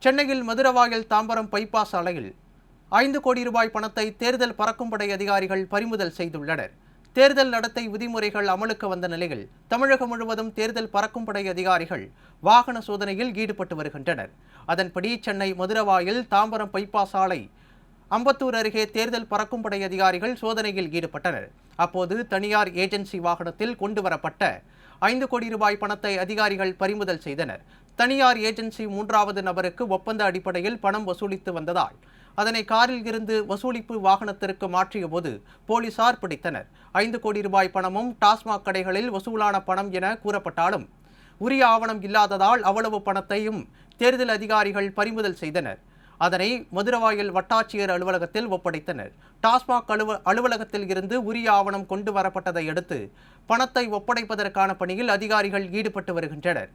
சென்னையில் மதுரவாயல் தாம்பரம் பைபாஸ் சாலையில் 5 கோடி ரூபாய் பணத்தை தேர்தல் பறக்கும் படை அதிகாரிகள் பறிமுதல் செய்துள்ளனர். தேர்தல் நடத்தை விதிமுறைகள் அமலுக்கு வந்த நிலையில் தமிழகம் முழுவதும் தேர்தல் பறக்கும் படை அதிகாரிகள் வாகன சோதனையில் ஈடுபட்டு வருகின்றனர். அதன்படி சென்னை மதுரவாயல் தாம்பரம் பைபாஸ் சாலை அம்பத்தூர் அருகே தேர்தல் பறக்கும் படை அதிகாரிகள் சோதனையில் ஈடுபட்டனர். அப்போது தனியார் ஏஜென்சி வாகனத்தில் கொண்டு வரப்பட்ட 5 கோடி ரூபாய் பணத்தை அதிகாரிகள் பறிமுதல் செய்தனர். தனியார் ஏஜென்சி 3வது நபருக்கு ஒப்பந்த அடிப்படையில் பணம் வசூலித்து வந்ததால் அதனை காரில் இருந்து வசூலிப்பு வாகனத்திற்கு மாற்றிய போது போலீசார் பிடித்தனர். 5 கோடி ரூபாய் பணமும் டாஸ்மாக் கடைகளில் வசூலான பணம் என கூறப்பட்டாலும் உரிய ஆவணம் இல்லாததால் அவ்வளவு பணத்தையும் தேர்தல் அதிகாரிகள் பறிமுதல் செய்தனர். அதனை மதுரவாயல் வட்டாட்சியர் அலுவலகத்தில் ஒப்படைத்தனர். டாஸ்மாக் அலுவலகத்தில் இருந்து உரிய ஆவணம் கொண்டு வரப்பட்டதை அடுத்து பணத்தை ஒப்படைப்பதற்கான பணியில் அதிகாரிகள் ஈடுபட்டு வருகின்றனர்.